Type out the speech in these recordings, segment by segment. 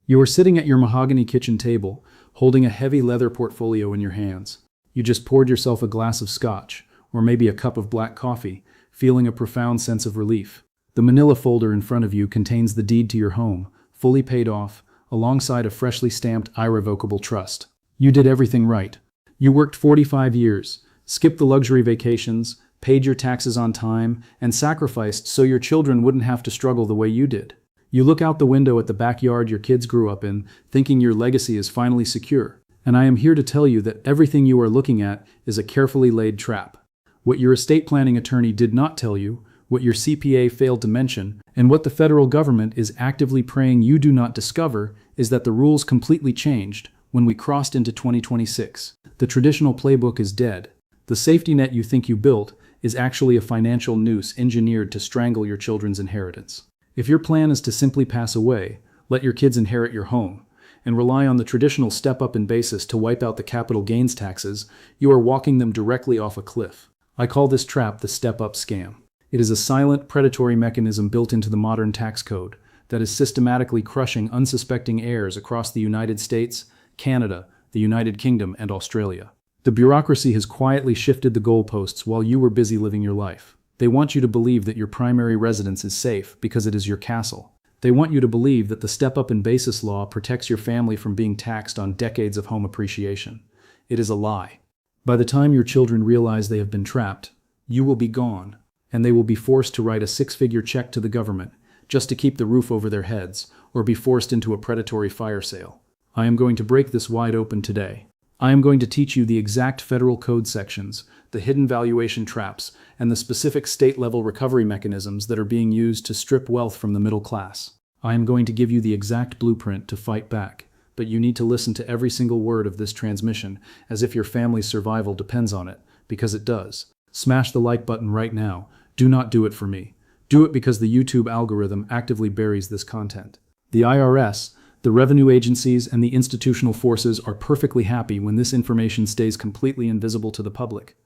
You are sitting at your mahogany kitchen table, holding a heavy leather portfolio in your hands. You just poured yourself a glass of scotch, or maybe a cup of black coffee, feeling a profound sense of relief. The manila folder in front of you contains the deed to your home, fully paid off, alongside a freshly stamped irrevocable trust. You did everything right. You worked 45 years, skipped the luxury vacations, paid your taxes on time, and sacrificed so your children wouldn't have to struggle the way you did. You look out the window at the backyard your kids grew up in, thinking your legacy is finally secure. And I am here to tell you that everything you are looking at is a carefully laid trap. What your estate planning attorney did not tell you, what your CPA failed to mention, and what the federal government is actively praying you do not discover, is that the rules completely changed when we crossed into 2026. The traditional playbook is dead. The safety net you think you built is actually a financial noose engineered to strangle your children's inheritance. If your plan is to simply pass away, let your kids inherit your home, and rely on the traditional step-up in basis to wipe out the capital gains taxes, you are walking them directly off a cliff. I call this trap the step-up scam. It is a silent, predatory mechanism built into the modern tax code that is systematically crushing unsuspecting heirs across the United States, Canada, the United Kingdom, and Australia. The bureaucracy has quietly shifted the goalposts while you were busy living your life. They want you to believe that your primary residence is safe because it is your castle. They want you to believe that the step-up in basis law protects your family from being taxed on decades of home appreciation. It is a lie. By the time your children realize they have been trapped, you will be gone, and they will be forced to write a six-figure check to the government just to keep the roof over their heads, or be forced into a predatory fire sale. I am going to break this wide open today. I am going to teach you the exact federal code sections, the hidden valuation traps, and the specific state-level recovery mechanisms that are being used to strip wealth from the middle class. I am going to give you the exact blueprint to fight back, but you need to listen to every single word of this transmission as if your family's survival depends on it, because it does. Smash the like button right now. Do not do it for me. Do it because the YouTube algorithm actively buries this content. The IRS, the revenue agencies, and the institutional forces are perfectly happy when this information stays completely invisible to the public.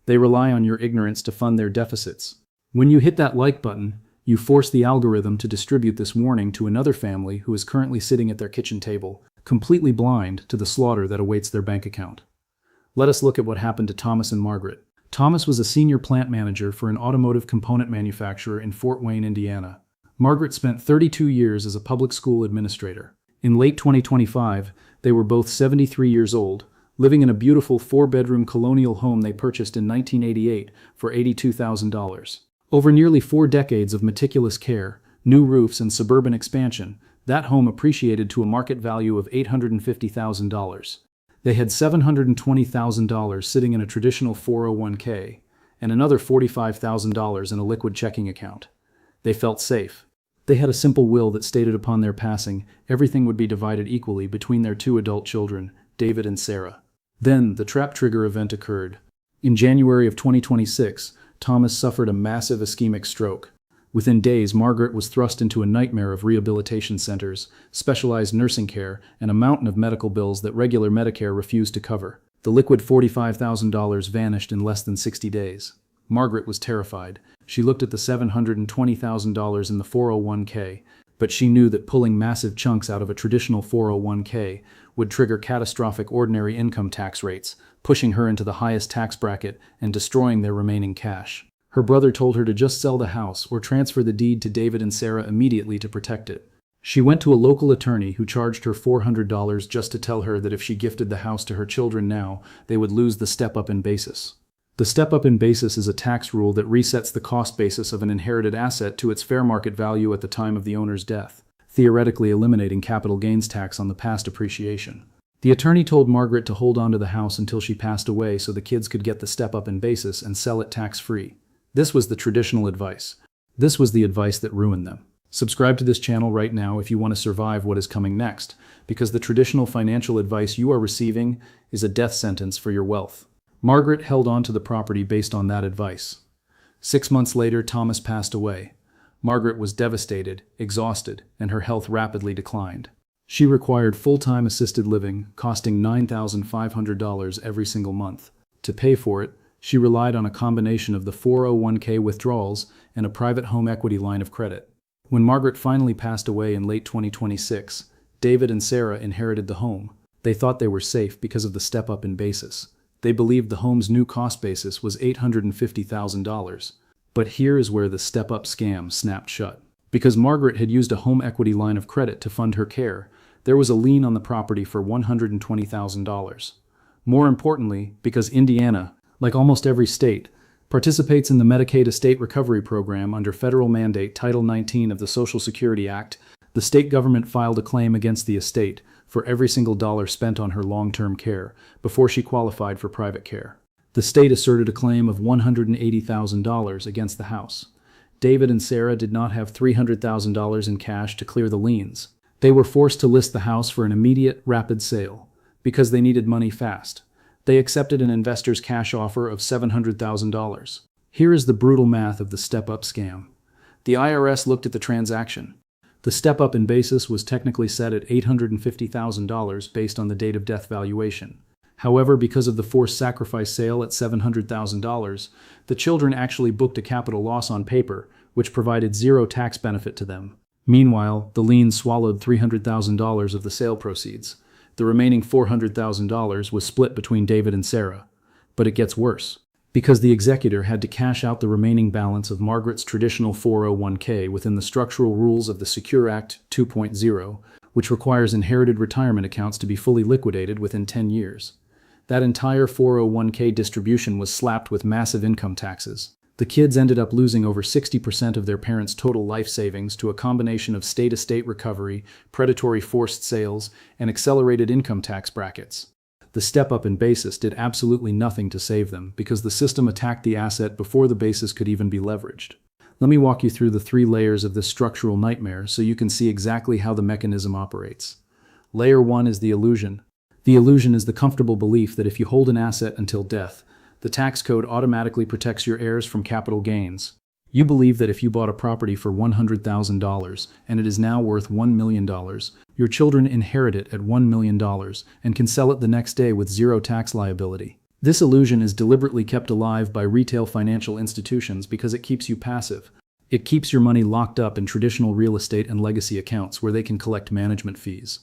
They rely on your ignorance to fund their deficits. When you hit that like button, you force the algorithm to distribute this warning to another family who is currently sitting at their kitchen table, completely blind to the slaughter that awaits their bank account. Let us look at what happened to Thomas and Margaret. Thomas was a senior plant manager for an automotive component manufacturer in Fort Wayne, Indiana. Margaret spent 32 years as a public school administrator. In late 2025, they were both 73 years old, living in a beautiful four-bedroom colonial home they purchased in 1988 for $82,000. Over nearly 4 decades of meticulous care, new roofs, and suburban expansion, that home appreciated to a market value of $850,000. They had $720,000 sitting in a traditional 401k, and another $45,000 in a liquid checking account. They felt safe. They had a simple will that stated upon their passing, everything would be divided equally between their 2 adult children, David and Sarah. Then, the trap trigger event occurred. In January of 2026, Thomas suffered a massive ischemic stroke. Within days, Margaret was thrust into a nightmare of rehabilitation centers, specialized nursing care, and a mountain of medical bills that regular Medicare refused to cover. The liquid $45,000 vanished in less than 60 days. Margaret was terrified. She looked at the $720,000 in the 401k, but she knew that pulling massive chunks out of a traditional 401k would trigger catastrophic ordinary income tax rates, pushing her into the highest tax bracket and destroying their remaining cash. Her brother told her to just sell the house or transfer the deed to David and Sarah immediately to protect it. She went to a local attorney who charged her $400 just to tell her that if she gifted the house to her children now, they would lose the step-up in basis. The step-up in basis is a tax rule that resets the cost basis of an inherited asset to its fair market value at the time of the owner's death, theoretically eliminating capital gains tax on the past appreciation. The attorney told Margaret to hold on to the house until she passed away so the kids could get the step-up in basis and sell it tax-free. This was the traditional advice. This was the advice that ruined them. Subscribe to this channel right now if you want to survive what is coming next, because the traditional financial advice you are receiving is a death sentence for your wealth. Margaret held on to the property based on that advice. 6 months later, Thomas passed away. Margaret was devastated, exhausted, and her health rapidly declined. She required full-time assisted living, costing $9,500 every single month. To pay for it, she relied on a combination of the 401k withdrawals and a private home equity line of credit. When Margaret finally passed away in late 2026, David and Sarah inherited the home. They thought they were safe because of the step-up in basis. They believed the home's new cost basis was $850,000. But here is where the step-up scam snapped shut. Because Margaret had used a home equity line of credit to fund her care, there was a lien on the property for $120,000. More importantly, because Indiana, like almost every state, participates in the Medicaid Estate Recovery Program under federal mandate Title 19 of the Social Security Act, the state government filed a claim against the estate for every single dollar spent on her long-term care before she qualified for private care. The state asserted a claim of $180,000 against the house. David and Sarah did not have $300,000 in cash to clear the liens. They were forced to list the house for an immediate, rapid sale because they needed money fast. They accepted an investor's cash offer of $700,000. Here is the brutal math of the step-up scam. The IRS looked at the transaction. The step-up in basis was technically set at $850,000 based on the date of death valuation. However, because of the forced sacrifice sale at $700,000, the children actually booked a capital loss on paper, which provided zero tax benefit to them. Meanwhile, the lien swallowed $300,000 of the sale proceeds. The remaining $400,000 was split between David and Sarah. But it gets worse. Because the executor had to cash out the remaining balance of Margaret's traditional 401k within the structural rules of the Secure Act 2.0, which requires inherited retirement accounts to be fully liquidated within 10 years. That entire 401k distribution was slapped with massive income taxes. The kids ended up losing over 60% of their parents' total life savings to a combination of state estate recovery, predatory forced sales, and accelerated income tax brackets. The step-up in basis did absolutely nothing to save them because the system attacked the asset before the basis could even be leveraged. Let me walk you through the 3 layers of this structural nightmare so you can see exactly how the mechanism operates. Layer 1 is the illusion. The illusion is the comfortable belief that if you hold an asset until death, the tax code automatically protects your heirs from capital gains. You believe that if you bought a property for $100,000 and it is now worth $1 million, your children inherit it at $1 million and can sell it the next day with zero tax liability. This illusion is deliberately kept alive by retail financial institutions because it keeps you passive. It keeps your money locked up in traditional real estate and legacy accounts where they can collect management fees.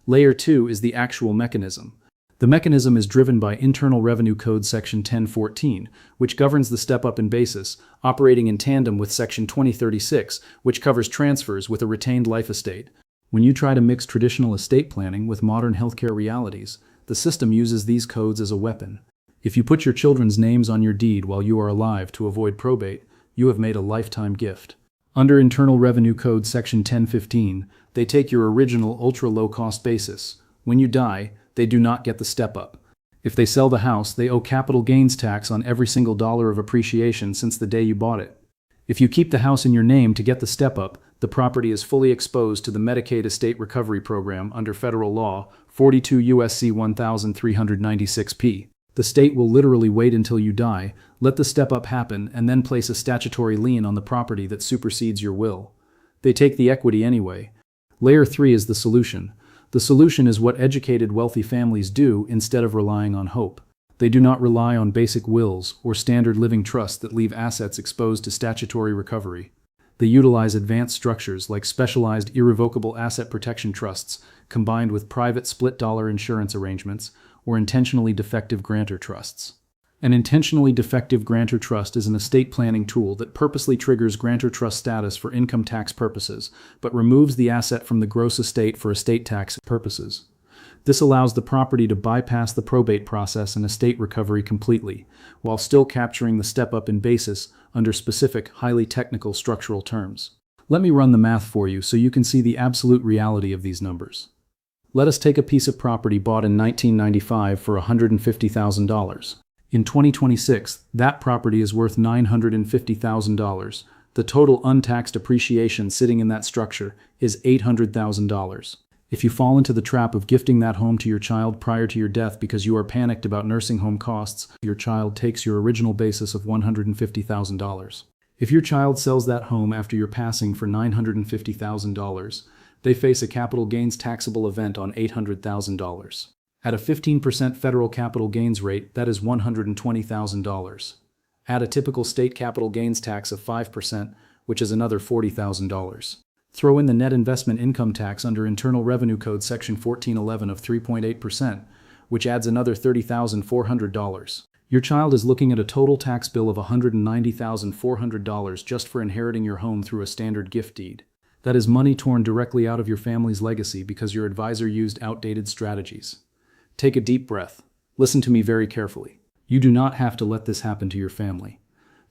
Layer 2 is the actual mechanism. The mechanism is driven by Internal Revenue Code Section 1014, which governs the step-up in basis, operating in tandem with Section 2036, which covers transfers with a retained life estate. When you try to mix traditional estate planning with modern healthcare realities, the system uses these codes as a weapon. If you put your children's names on your deed while you are alive to avoid probate, you have made a lifetime gift. Under Internal Revenue Code Section 1015, they take your original ultra-low-cost basis. When you die, they do not get the step-up. If they sell the house, they owe capital gains tax on every single dollar of appreciation since the day you bought it. If you keep the house in your name to get the step-up, the property is fully exposed to the Medicaid Estate Recovery Program under federal law 42 U.S.C. 1396p. The state will literally wait until you die, let the step-up happen, and then place a statutory lien on the property that supersedes your will. They take the equity anyway. Layer 3 is the solution. The solution is what educated, wealthy families do instead of relying on hope. They do not rely on basic wills or standard living trusts that leave assets exposed to statutory recovery. They utilize advanced structures like specialized irrevocable asset protection trusts combined with private split-dollar insurance arrangements or intentionally defective grantor trusts. An intentionally defective grantor trust is an estate planning tool that purposely triggers grantor trust status for income tax purposes, but removes the asset from the gross estate for estate tax purposes. This allows the property to bypass the probate process and estate recovery completely, while still capturing the step-up in basis under specific, highly technical structural terms. Let me run the math for you so you can see the absolute reality of these numbers. Let us take a piece of property bought in 1995 for $150,000. In 2026, that property is worth $950,000. The total untaxed appreciation sitting in that structure is $800,000. If you fall into the trap of gifting that home to your child prior to your death because you are panicked about nursing home costs, your child takes your original basis of $150,000. If your child sells that home after your passing for $950,000, they face a capital gains taxable event on $800,000. At a 15% federal capital gains rate, that is $120,000. Add a typical state capital gains tax of 5%, which is another $40,000. Throw in the net investment income tax under Internal Revenue Code Section 1411 of 3.8%, which adds another $30,400. Your child is looking at a total tax bill of $190,400 just for inheriting your home through a standard gift deed. That is money torn directly out of your family's legacy because your advisor used outdated strategies. Take a deep breath. Listen to me very carefully. You do not have to let this happen to your family.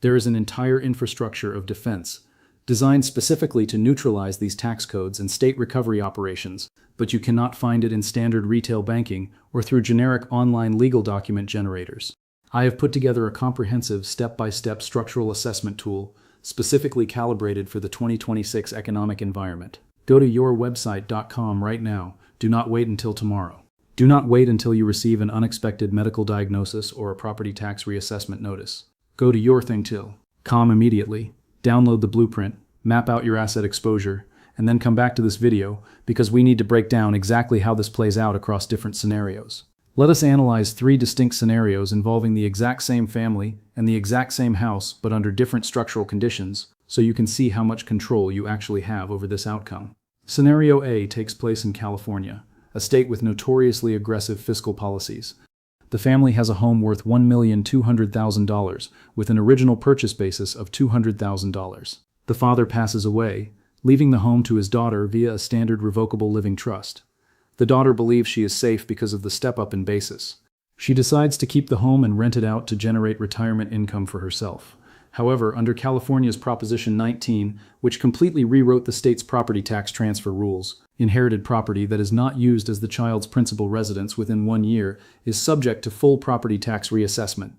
There is an entire infrastructure of defense designed specifically to neutralize these tax codes and state recovery operations, but you cannot find it in standard retail banking or through generic online legal document generators. I have put together a comprehensive step-by-step structural assessment tool specifically calibrated for the 2026 economic environment. Go to yourwebsite.com right now. Do not wait until tomorrow. Do not wait until you receive an unexpected medical diagnosis or a property tax reassessment notice. Go to yourthingtil.com immediately, download the blueprint, map out your asset exposure, and then come back to this video because we need to break down exactly how this plays out across different scenarios. Let us analyze 3 distinct scenarios involving the exact same family and the exact same house but under different structural conditions so you can see how much control you actually have over this outcome. Scenario A takes place in California, a state with notoriously aggressive fiscal policies. The family has a home worth $1,200,000 with an original purchase basis of $200,000. The father passes away, leaving the home to his daughter via a standard revocable living trust. The daughter believes she is safe because of the step-up in basis. She decides to keep the home and rent it out to generate retirement income for herself. However, under California's Proposition 19, which completely rewrote the state's property tax transfer rules, inherited property that is not used as the child's principal residence within 1 year is subject to full property tax reassessment.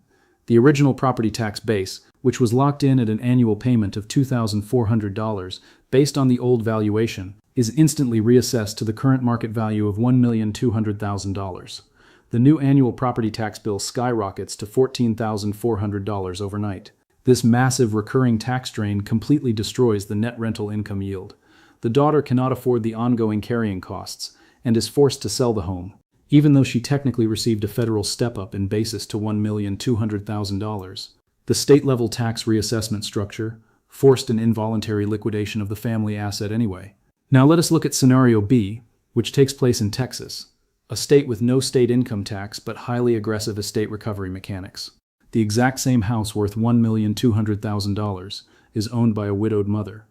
The original property tax base, which was locked in at an annual payment of $2,400 based on the old valuation, is instantly reassessed to the current market value of $1,200,000. The new annual property tax bill skyrockets to $14,400 overnight. This massive recurring tax drain completely destroys the net rental income yield. The daughter cannot afford the ongoing carrying costs and is forced to sell the home, even though she technically received a federal step-up in basis to $1,200,000. The state-level tax reassessment structure forced an involuntary liquidation of the family asset anyway. Now let us look at Scenario B, which takes place in Texas, a state with no state income tax but highly aggressive estate recovery mechanics. The exact same house worth $1,200,000 is owned by a widowed mother.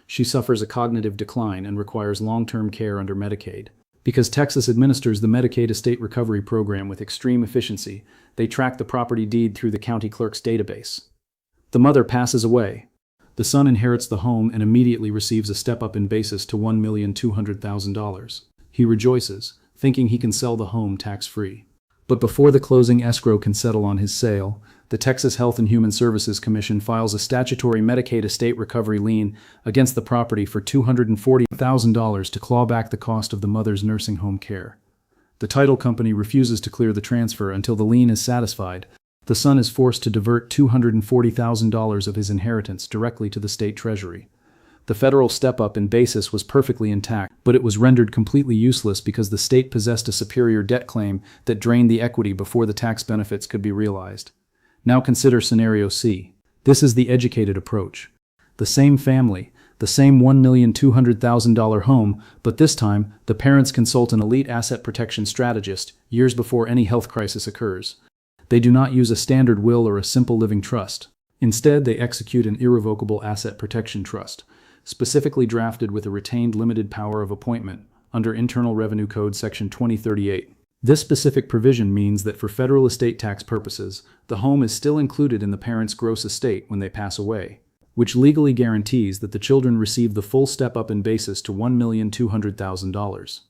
She suffers a cognitive decline and requires long-term care under Medicaid. Because Texas administers the Medicaid estate recovery program with extreme efficiency, they track the property deed through the county clerk's database. The mother passes away. The son inherits the home and immediately receives a step-up in basis to $1,200,000. He rejoices, thinking he can sell the home tax-free. But before the closing escrow can settle on his sale, the Texas Health and Human Services Commission files a statutory Medicaid estate recovery lien against the property for $240,000 to claw back the cost of the mother's nursing home care. The title company refuses to clear the transfer until the lien is satisfied. The son is forced to divert $240,000 of his inheritance directly to the state treasury. The federal step-up in basis was perfectly intact, but it was rendered completely useless because the state possessed a superior debt claim that drained the equity before the tax benefits could be realized. Now consider Scenario C. This is the educated approach. The same family, the same $1,200,000 home, but this time the parents consult an elite asset protection strategist years before any health crisis occurs. They do not use a standard will or a simple living trust. Instead, they execute an irrevocable asset protection trust, specifically drafted with a retained limited power of appointment under Internal Revenue Code Section 2038. This specific provision means that for federal estate tax purposes, the home is still included in the parent's gross estate when they pass away, which legally guarantees that the children receive the full step-up in basis to $1,200,000.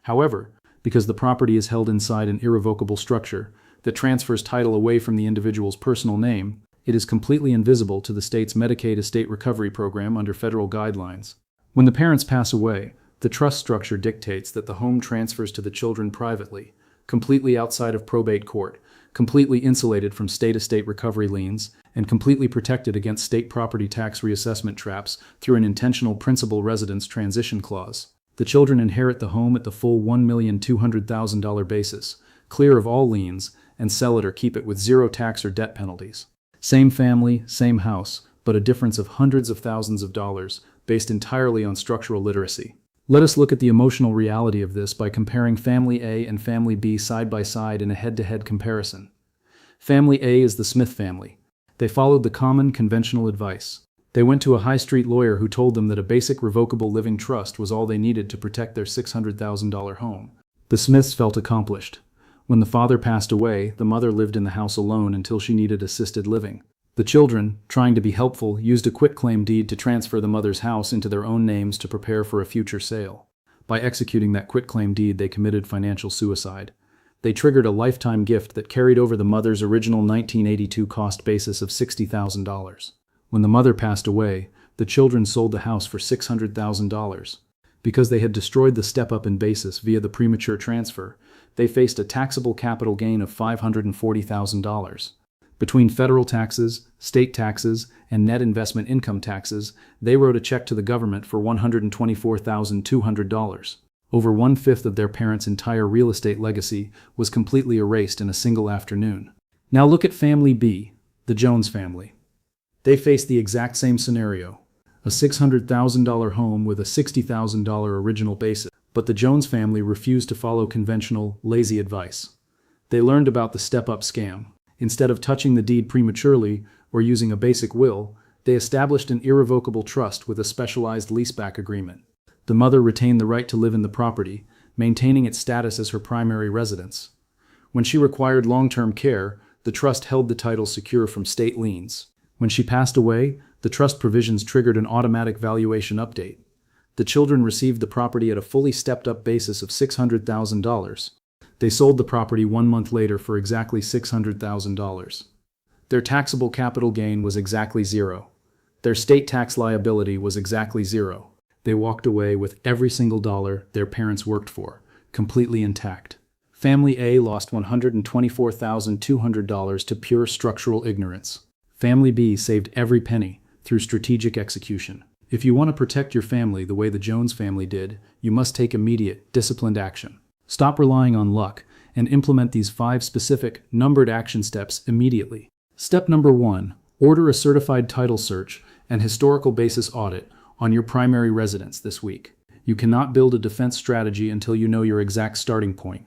However, because the property is held inside an irrevocable structure that transfers title away from the individual's personal name, it is completely invisible to the state's Medicaid estate recovery program under federal guidelines. When the parents pass away, the trust structure dictates that the home transfers to the children privately, completely outside of probate court, completely insulated from state estate recovery liens, and completely protected against state property tax reassessment traps through an intentional principal residence transition clause. The children inherit the home at the full $1,200,000 basis, clear of all liens, and sell it or keep it with zero tax or debt penalties. Same family, same house, but a difference of hundreds of thousands of dollars. based entirely on structural literacy. Let us look at the emotional reality of this by comparing Family A and Family B side by side in a head-to-head comparison. Family A is the Smith family. They followed the common, conventional advice. They went to a high street lawyer who told them that a basic revocable living trust was all they needed to protect their $600,000 home. The Smiths felt accomplished. When the father passed away, the mother lived in the house alone until she needed assisted living. The children, trying to be helpful, used a quitclaim deed to transfer the mother's house into their own names to prepare for a future sale. By executing that quitclaim deed, they committed financial suicide. They triggered a lifetime gift that carried over the mother's original 1982 cost basis of $60,000. When the mother passed away, the children sold the house for $600,000. Because they had destroyed the step-up in basis via the premature transfer, they faced a taxable capital gain of $540,000. Between federal taxes, state taxes, and net investment income taxes, they wrote a check to the government for $124,200. Over one-fifth of their parents' entire real estate legacy was completely erased in a single afternoon. Now look at Family B, the Jones family. They faced the exact same scenario, a $600,000 home with a $60,000 original basis. But the Jones family refused to follow conventional, lazy advice. They learned about the step-up scam. Instead of touching the deed prematurely or using a basic will, they established an irrevocable trust with a specialized leaseback agreement. The mother retained the right to live in the property, maintaining its status as her primary residence. When she required long-term care, the trust held the title secure from state liens. When she passed away, the trust provisions triggered an automatic valuation update. The children received the property at a fully stepped-up basis of $600,000. They sold the property 1 month later for exactly $600,000. Their taxable capital gain was exactly zero. Their state tax liability was exactly zero. They walked away with every single dollar their parents worked for, completely intact. Family A lost $124,200 to pure structural ignorance. Family B saved every penny through strategic execution. If you want to protect your family the way the Jones family did, you must take immediate, disciplined action. Stop relying on luck and implement these 5 specific, numbered action steps immediately. Step number 1. Order a certified title search and historical basis audit on your primary residence this week. You cannot build a defense strategy until you know your exact starting point.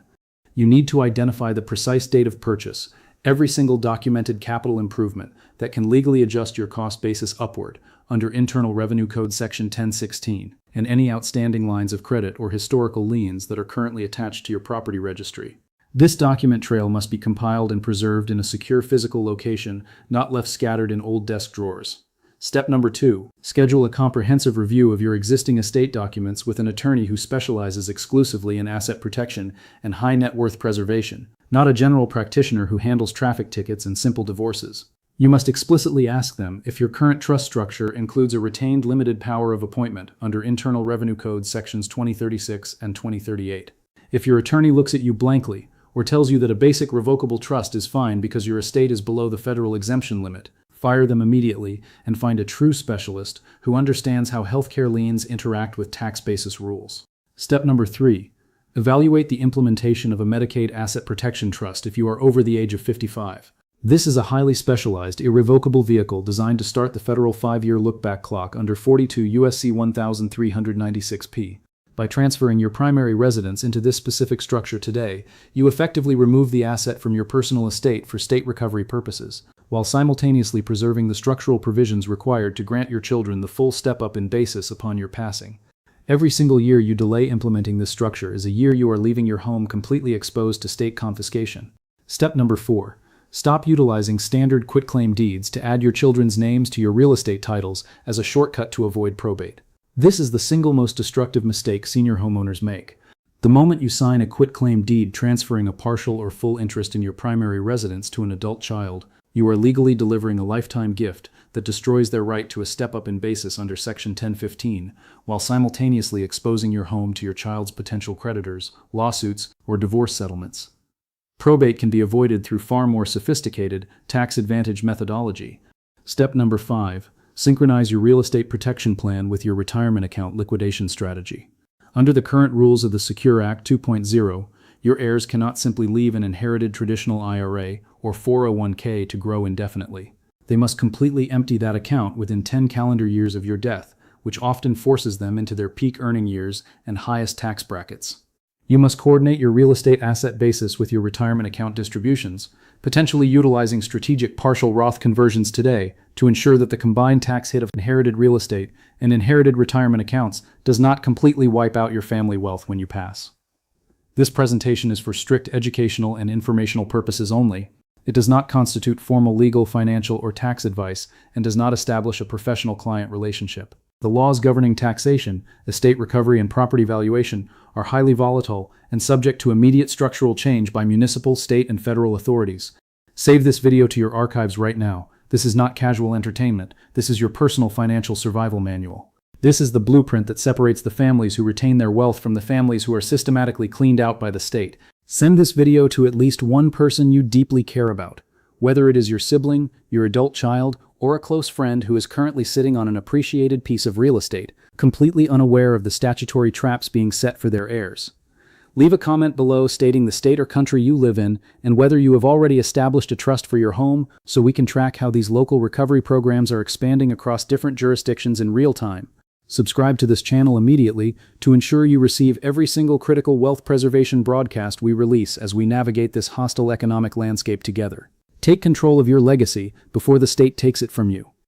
You need to identify the precise date of purchase, every single documented capital improvement that can legally adjust your cost basis upward under Internal Revenue Code Section 1016, and any outstanding lines of credit or historical liens that are currently attached to your property registry. This document trail must be compiled and preserved in a secure physical location, not left scattered in old desk drawers. Step number 2. Schedule a comprehensive review of your existing estate documents with an attorney who specializes exclusively in asset protection and high net worth preservation, not a general practitioner who handles traffic tickets and simple divorces. You must explicitly ask them if your current trust structure includes a retained limited power of appointment under Internal Revenue Code Sections 2036 and 2038. If your attorney looks at you blankly or tells you that a basic revocable trust is fine because your estate is below the federal exemption limit, fire them immediately and find a true specialist who understands how healthcare liens interact with tax basis rules. Step number 3. Evaluate the implementation of a Medicaid asset protection trust if you are over the age of 55. This is a highly specialized, irrevocable vehicle designed to start the federal 5-year look-back clock under 42 U.S.C. 1396p. By transferring your primary residence into this specific structure today, you effectively remove the asset from your personal estate for state recovery purposes, while simultaneously preserving the structural provisions required to grant your children the full step-up in basis upon your passing. Every single year you delay implementing this structure is a year you are leaving your home completely exposed to state confiscation. Step number 4. Stop utilizing standard quitclaim deeds to add your children's names to your real estate titles as a shortcut to avoid probate. This is the single most destructive mistake senior homeowners make. The moment you sign a quitclaim deed transferring a partial or full interest in your primary residence to an adult child, you are legally delivering a lifetime gift that destroys their right to a step-up in basis under Section 1015, while simultaneously exposing your home to your child's potential creditors, lawsuits, or divorce settlements. Probate can be avoided through far more sophisticated, tax-advantage methodology. Step number 5. Synchronize your real estate protection plan with your retirement account liquidation strategy. Under the current rules of the Secure Act 2.0, your heirs cannot simply leave an inherited traditional IRA or 401k to grow indefinitely. They must completely empty that account within 10 calendar years of your death, which often forces them into their peak earning years and highest tax brackets. You must coordinate your real estate asset basis with your retirement account distributions, potentially utilizing strategic partial Roth conversions today to ensure that the combined tax hit of inherited real estate and inherited retirement accounts does not completely wipe out your family wealth when you pass. This presentation is for strict educational and informational purposes only. It does not constitute formal legal, financial, or tax advice and does not establish a professional-client relationship. The laws governing taxation, estate recovery, and property valuation are highly volatile and subject to immediate structural change by municipal, state, and federal authorities. Save this video to your archives right now. This is not casual entertainment. This is your personal financial survival manual. This is the blueprint that separates the families who retain their wealth from the families who are systematically cleaned out by the state. Send this video to at least one person you deeply care about, whether it is your sibling, your adult child, or a close friend who is currently sitting on an appreciated piece of real estate, completely unaware of the statutory traps being set for their heirs. Leave a comment below stating the state or country you live in and whether you have already established a trust for your home so we can track how these local recovery programs are expanding across different jurisdictions in real time. Subscribe to this channel immediately to ensure you receive every single critical wealth preservation broadcast we release as we navigate this hostile economic landscape together. Take control of your legacy before the state takes it from you.